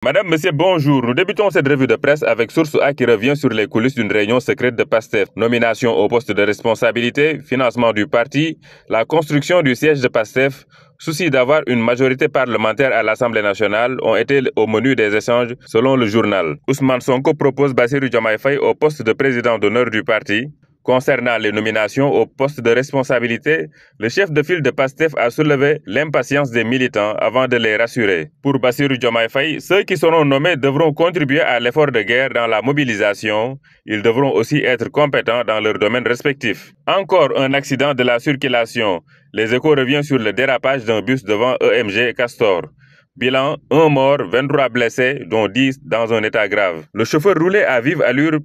Madame, Monsieur, bonjour. Nous débutons cette revue de presse avec Source A qui revient sur les coulisses d'une réunion secrète de PASTEF. Nomination au poste de responsabilité, financement du parti, la construction du siège de PASTEF, souci d'avoir une majorité parlementaire à l'Assemblée nationale ont été au menu des échanges selon le journal. Ousmane Sonko propose Bassirou Diomaye Faye au poste de président d'honneur du parti. Concernant les nominations au poste de responsabilité, le chef de file de PASTEF a soulevé l'impatience des militants avant de les rassurer. Pour Bassirou Diomaye Faye, ceux qui seront nommés devront contribuer à l'effort de guerre dans la mobilisation. Ils devront aussi être compétents dans leurs domaines respectifs. Encore un accident de la circulation. Les Échos revient sur le dérapage d'un bus devant EMG Castor. Bilan, 1 mort, 23 blessés, dont 10 dans un état grave. Le chauffeur roulait à vive allure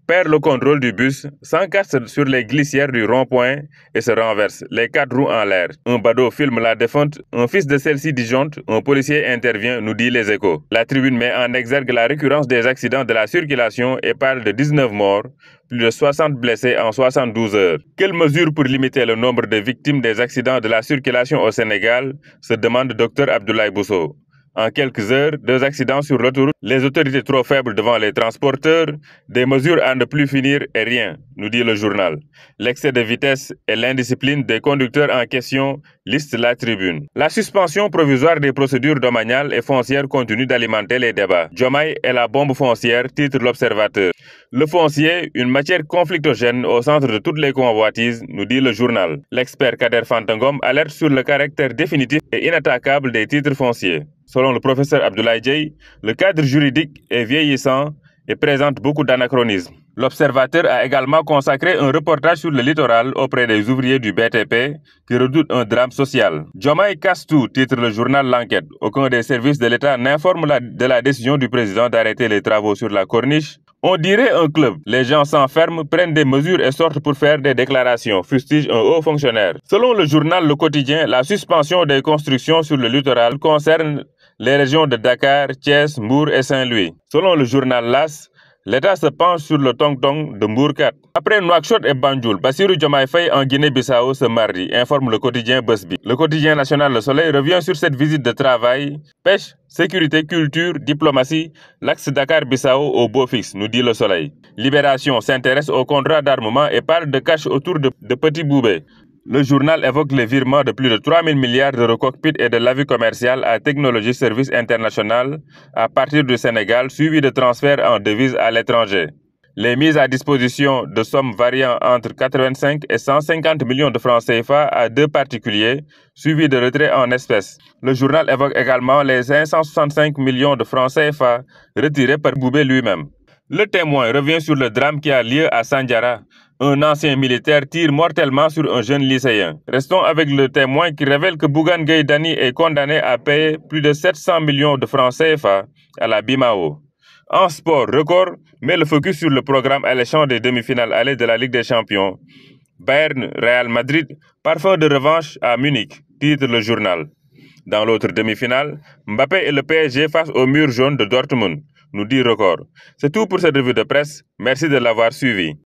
perd le contrôle du bus, s'encasse sur les glissières du rond-point et se renverse, les 4 roues en l'air. Un badaud filme la défunte, un fils de celle-ci disjoncte, un policier intervient, nous dit les Échos. La Tribune met en exergue la récurrence des accidents de la circulation et parle de 19 morts, plus de 60 blessés en 72 heures. Quelles mesures pour limiter le nombre de victimes des accidents de la circulation au Sénégal, se demande Dr Abdoulaye Bousso. En quelques heures, 2 accidents sur l'autoroute, les autorités trop faibles devant les transporteurs, des mesures à ne plus finir et rien, nous dit le journal. L'excès de vitesse et l'indiscipline des conducteurs en question, liste la Tribune. La suspension provisoire des procédures domaniales et foncières continue d'alimenter les débats. Diomaye est la bombe foncière, titre l'Observateur. Le foncier, une matière conflictogène au centre de toutes les convoitises, nous dit le journal. L'expert Kader Fantangom alerte sur le caractère définitif et inattaquable des titres fonciers. Selon le professeur Abdoulaye Dieye, le cadre juridique est vieillissant et présente beaucoup d'anachronismes. L'Observateur a également consacré un reportage sur le littoral auprès des ouvriers du BTP qui redoutent un drame social. Diomaye casse tout, titre le journal L'Enquête. Aucun des services de l'État n'informe de la décision du président d'arrêter les travaux sur la corniche. On dirait un club. Les gens s'enferment, prennent des mesures et sortent pour faire des déclarations, fustige un haut fonctionnaire. Selon le journal Le Quotidien, la suspension des constructions sur le littoral concerne les régions de Dakar, Thiès, Mbour et Saint-Louis. Selon le journal LAS, l'État se penche sur le tong-tong de Mbourkat. Après Nouakchott et Banjul, Bassirou Diomaye Faye en Guinée-Bissau ce mardi, informe le quotidien Busby. Le quotidien national Le Soleil revient sur cette visite de travail. Pêche, sécurité, culture, diplomatie, l'axe Dakar-Bissau au beau fixe, nous dit Le Soleil. Libération s'intéresse au contrat d'armement et parle de cash autour de Petit Boubé. Le journal évoque les virements de plus de 3 000 milliards d'euros cockpit et de l'avis commercial à Technologie Service International à partir du Sénégal, suivi de transferts en devises à l'étranger. Les mises à disposition de sommes variant entre 85 et 150 millions de francs CFA à 2 particuliers, suivis de retraits en espèces. Le journal évoque également les 565 millions de francs CFA retirés par Boubé lui-même. Le Témoin revient sur le drame qui a lieu à Sandiara. Un ancien militaire tire mortellement sur un jeune lycéen. Restons avec le Témoin qui révèle que Bougane Gueye Dany est condamné à payer plus de 700 millions de francs CFA à la BIMAO. En sport, Record met le focus sur le programme alléchant des demi-finales allées de la Ligue des Champions. Bayern, Real Madrid, parfum de revanche à Munich, titre le journal. Dans l'autre demi-finale, Mbappé et le PSG face au mur jaune de Dortmund, nous dit Record. C'est tout pour cette revue de presse. Merci de l'avoir suivi.